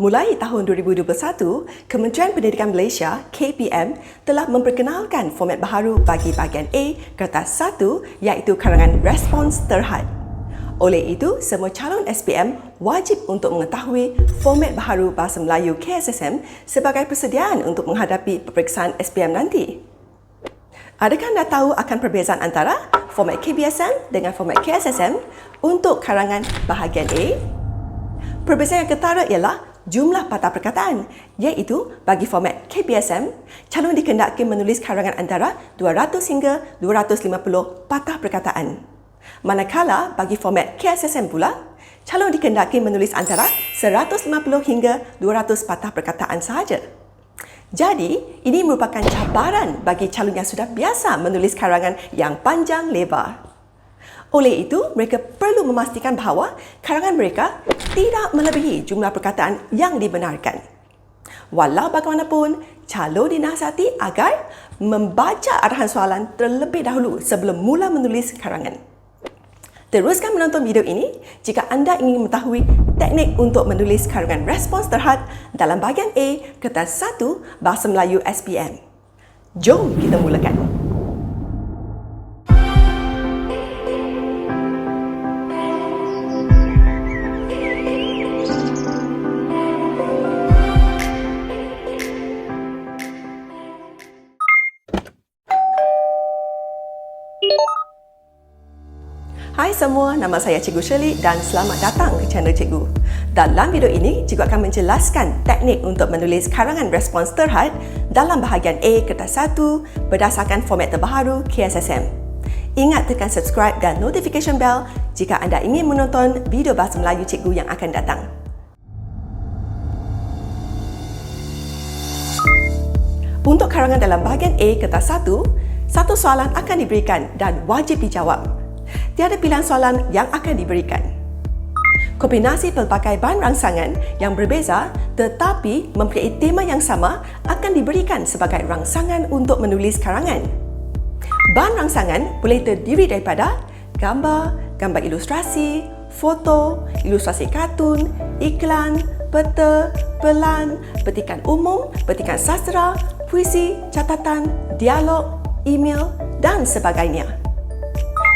Mulai tahun 2021, Kementerian Pendidikan Malaysia (KPM) telah memperkenalkan format baharu bagi bahagian A kertas 1 iaitu karangan respons terhad. Oleh itu, semua calon SPM wajib untuk mengetahui format baharu Bahasa Melayu KSSM sebagai persediaan untuk menghadapi peperiksaan SPM nanti. Adakah anda tahu akan perbezaan antara format KBSM dengan format KSSM untuk karangan bahagian A? Perbezaan yang ketara ialah jumlah patah perkataan, iaitu bagi format KBSM, calon dikendaki menulis karangan antara 200 hingga 250 patah perkataan. Manakala bagi format KSSM pula, calon dikendaki menulis antara 150 hingga 200 patah perkataan sahaja. Jadi, ini merupakan cabaran bagi calon yang sudah biasa menulis karangan yang panjang lebar. Oleh itu, mereka perlu memastikan bahawa karangan mereka tidak melebihi jumlah perkataan yang dibenarkan. Walau bagaimanapun, calon dinasihati agar membaca arahan soalan terlebih dahulu sebelum mula menulis karangan. Teruskan menonton video ini jika anda ingin mengetahui teknik untuk menulis karangan respons terhad dalam bahagian A kertas 1 Bahasa Melayu SPM. Jom kita mulakan. Hai semua, nama saya Cikgu Shirley dan selamat datang ke channel Cikgu. Dalam video ini, Cikgu akan menjelaskan teknik untuk menulis karangan respons terhad dalam bahagian A kertas 1 berdasarkan format terbaru KSSM. Ingat tekan subscribe dan notification bell jika anda ingin menonton video Bahasa Melayu Cikgu yang akan datang. Untuk karangan dalam bahagian A kertas 1, satu soalan akan diberikan dan wajib dijawab. Tiada pilihan soalan yang akan diberikan. Kombinasi pelbagai bahan rangsangan yang berbeza tetapi mempunyai tema yang sama akan diberikan sebagai rangsangan untuk menulis karangan. Bahan rangsangan boleh terdiri daripada gambar, gambar ilustrasi, foto, ilustrasi kartun, iklan, peta, pelan, petikan umum, petikan sastera, puisi, catatan, dialog, email dan sebagainya.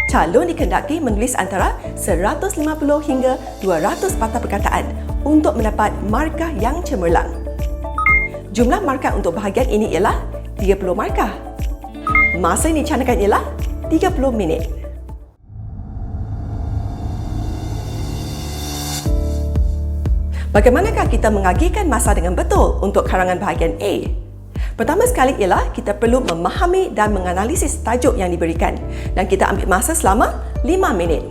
Calon dikendaki menulis antara 150 hingga 200 patah perkataan untuk mendapat markah yang cemerlang. Jumlah markah untuk bahagian ini ialah 30 markah. Masa yang dicanangkan ialah 30 minit. Bagaimanakah kita mengagihkan masa dengan betul untuk karangan bahagian A? Pertama sekali ialah kita perlu memahami dan menganalisis tajuk yang diberikan dan kita ambil masa selama 5 minit.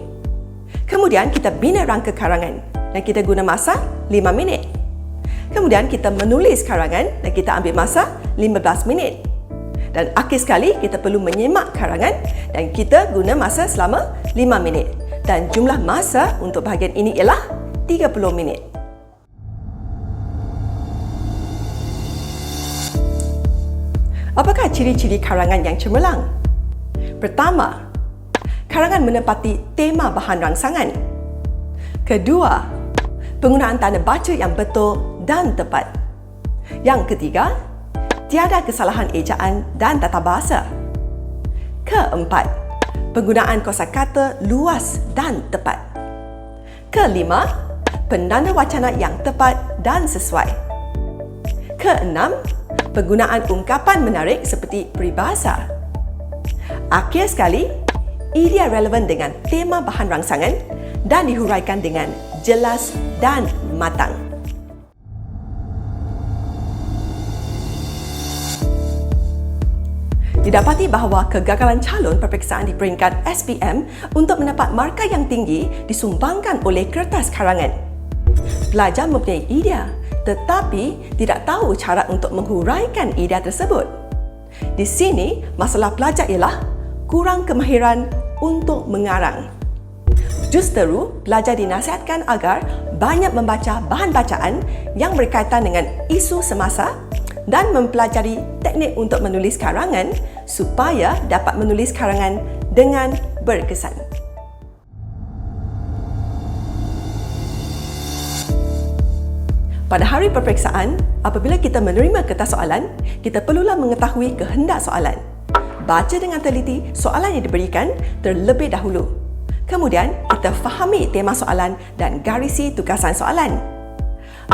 Kemudian kita bina rangka karangan dan kita guna masa 5 minit. Kemudian kita menulis karangan dan kita ambil masa 15 minit. Dan akhir sekali kita perlu menyemak karangan dan kita guna masa selama 5 minit. Dan jumlah masa untuk bahagian ini ialah 30 minit. Apakah ciri-ciri karangan yang cemerlang? Pertama, karangan menepati tema bahan rangsangan. Kedua, penggunaan tanda baca yang betul dan tepat. Yang ketiga, tiada kesalahan ejaan dan tata bahasa. Keempat, penggunaan kosakata luas dan tepat. Kelima, penanda wacana yang tepat dan sesuai. Keenam, penggunaan ungkapan menarik seperti peribahasa. Akhir sekali, idea relevan dengan tema bahan rangsangan dan dihuraikan dengan jelas dan matang. Didapati bahawa kegagalan calon peperiksaan di peringkat SPM untuk mendapat markah yang tinggi disumbangkan oleh kertas karangan. Pelajar mempunyai idea tetapi tidak tahu cara untuk menghuraikan idea tersebut. Di sini, masalah pelajar ialah kurang kemahiran untuk mengarang. Justeru, pelajar dinasihatkan agar banyak membaca bahan bacaan yang berkaitan dengan isu semasa dan mempelajari teknik untuk menulis karangan supaya dapat menulis karangan dengan berkesan. Pada hari peperiksaan, apabila kita menerima kertas soalan, kita perlulah mengetahui kehendak soalan. Baca dengan teliti soalan yang diberikan terlebih dahulu. Kemudian, kita fahami tema soalan dan garisi tugasan soalan.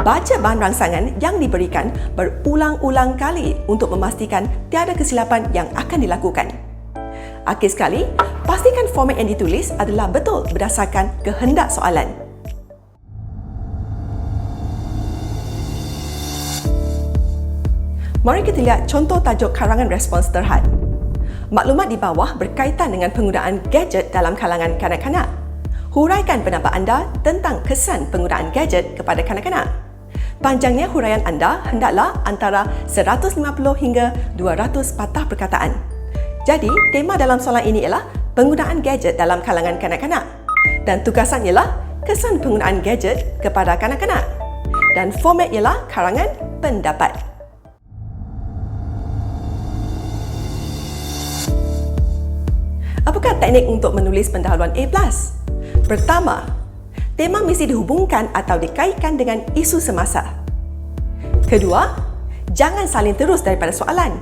Baca bahan rangsangan yang diberikan berulang-ulang kali untuk memastikan tiada kesilapan yang akan dilakukan. Akhir sekali, pastikan format yang ditulis adalah betul berdasarkan kehendak soalan. Mari kita lihat contoh tajuk karangan respons terhad. Maklumat di bawah berkaitan dengan penggunaan gadget dalam kalangan kanak-kanak. Huraikan pendapat anda tentang kesan penggunaan gadget kepada kanak-kanak. Panjangnya huraian anda hendaklah antara 150 hingga 200 patah perkataan. Jadi, tema dalam soalan ini ialah penggunaan gadget dalam kalangan kanak-kanak. Dan tugasan ialah kesan penggunaan gadget kepada kanak-kanak. Dan format ialah karangan pendapat. Apakah teknik untuk menulis pendahuluan A+? Pertama, tema mesti dihubungkan atau dikaitkan dengan isu semasa. Kedua, jangan salin terus daripada soalan.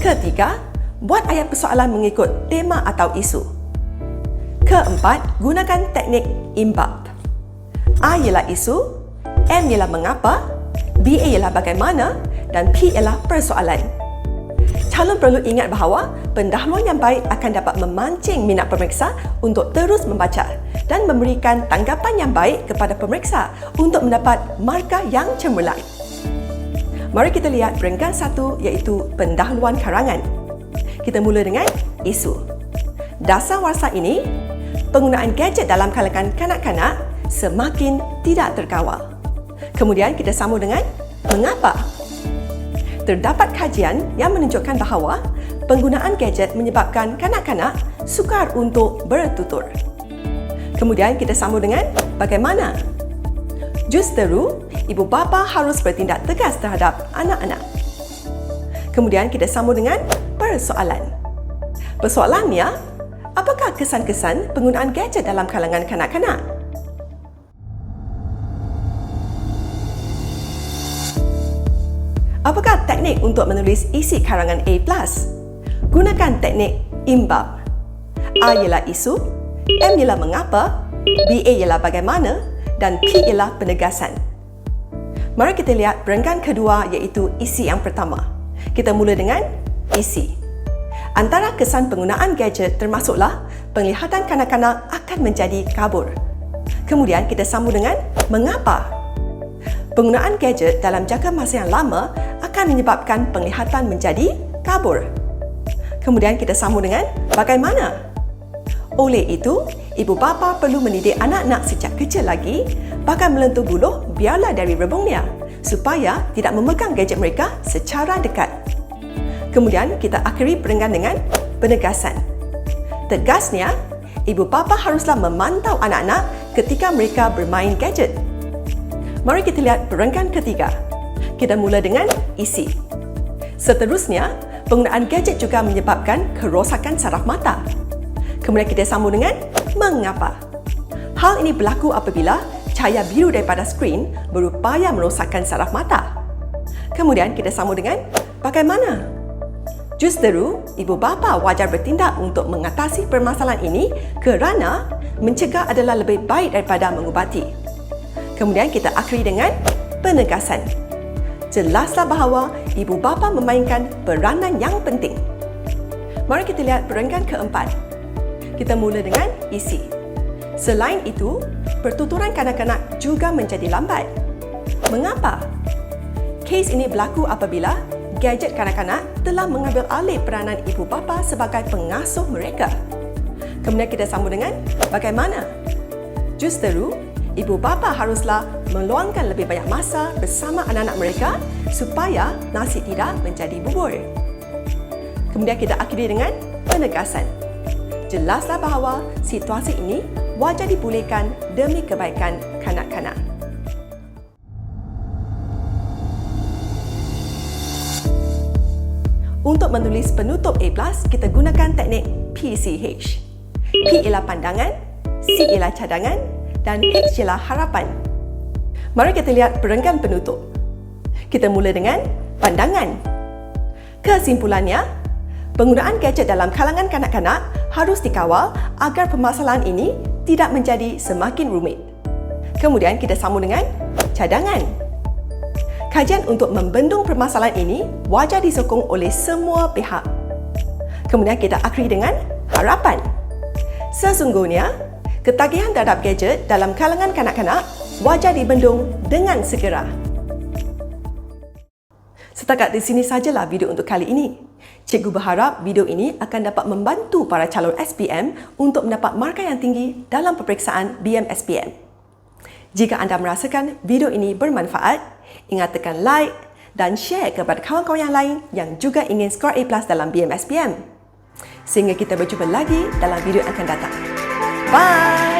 Ketiga, buat ayat persoalan mengikut tema atau isu. Keempat, gunakan teknik imbab. A ialah isu, M ialah mengapa, B ialah bagaimana dan P ialah persoalan. Calon perlu ingat bahawa pendahuluan yang baik akan dapat memancing minat pemeriksa untuk terus membaca dan memberikan tanggapan yang baik kepada pemeriksa untuk mendapat markah yang cemerlang. Mari kita lihat peringkat 1 iaitu pendahuluan karangan. Kita mula dengan isu. Dasar warsa ini, penggunaan gadget dalam kalangan kanak-kanak semakin tidak terkawal. Kemudian kita sambung dengan mengapa. Terdapat kajian yang menunjukkan bahawa penggunaan gadget menyebabkan kanak-kanak sukar untuk bertutur. Kemudian kita sambung dengan bagaimana. Justeru, ibu bapa harus bertindak tegas terhadap anak-anak. Kemudian kita sambung dengan persoalan. Persoalannya, apakah kesan-kesan penggunaan gadget dalam kalangan kanak-kanak? Apakah teknik untuk menulis isi karangan A+? Gunakan teknik imbab. A ialah isu, M ialah mengapa, B ialah bagaimana dan P ialah penegasan. Mari kita lihat peringkat kedua iaitu isi yang pertama. Kita mula dengan isi. Antara kesan penggunaan gadget termasuklah penglihatan kanak-kanak akan menjadi kabur. Kemudian kita sambung dengan mengapa. Penggunaan gadget dalam jangka masa yang lama akan menyebabkan penglihatan menjadi kabur. Kemudian kita sambung dengan bagaimana. Oleh itu, ibu bapa perlu mendidik anak-anak sejak kecil lagi, bahkan melentur buluh biarlah dari rebungnya, supaya tidak memegang gadget mereka secara dekat. Kemudian kita akhiri peringkat dengan penegasan. Tegasnya, ibu bapa haruslah memantau anak-anak ketika mereka bermain gadget. Mari kita lihat peringkat ketiga. Kita mula dengan isi. Seterusnya, penggunaan gadget juga menyebabkan kerosakan saraf mata. Kemudian kita sambung dengan mengapa. Hal ini berlaku apabila cahaya biru daripada skrin berupaya merosakkan saraf mata. Kemudian kita sambung dengan bagaimana. Justeru, ibu bapa wajar bertindak untuk mengatasi permasalahan ini kerana mencegah adalah lebih baik daripada mengubati. Kemudian kita akhiri dengan penegasan. Jelaslah bahawa ibu bapa memainkan peranan yang penting. Mari kita lihat peringkat keempat. Kita mula dengan isi. Selain itu, pertuturan kanak-kanak juga menjadi lambat. Mengapa? Kes ini berlaku apabila gadget kanak-kanak telah mengambil alih peranan ibu bapa sebagai pengasuh mereka. Kemudian kita sambung dengan bagaimana. Justeru, ibu bapa haruslah meluangkan lebih banyak masa bersama anak-anak mereka supaya nasi tidak menjadi bubur. Kemudian kita akhiri dengan penegasan. Jelaslah bahawa situasi ini wajar dipulihkan demi kebaikan kanak-kanak. Untuk menulis penutup A+, kita gunakan teknik PCH. P ialah pandangan, C ialah cadangan dan H ialah harapan. Mari kita lihat perenggan penutup. Kita mula dengan pandangan. Kesimpulannya, penggunaan gadget dalam kalangan kanak-kanak harus dikawal agar permasalahan ini tidak menjadi semakin rumit. Kemudian kita sambung dengan cadangan. Kajian untuk membendung permasalahan ini wajar disokong oleh semua pihak. Kemudian kita akhiri dengan harapan. Sesungguhnya, ketagihan terhadap gadget dalam kalangan kanak-kanak wajar dibendung dengan segera. Setakat di sini sajalah video untuk kali ini. Cikgu berharap video ini akan dapat membantu para calon SPM untuk mendapat markah yang tinggi dalam peperiksaan BMSPM. Jika anda merasakan video ini bermanfaat, ingat tekan like dan share kepada kawan-kawan yang lain yang juga ingin skor A+ dalam BMSPM. Sehingga kita berjumpa lagi dalam video yang akan datang. Bye!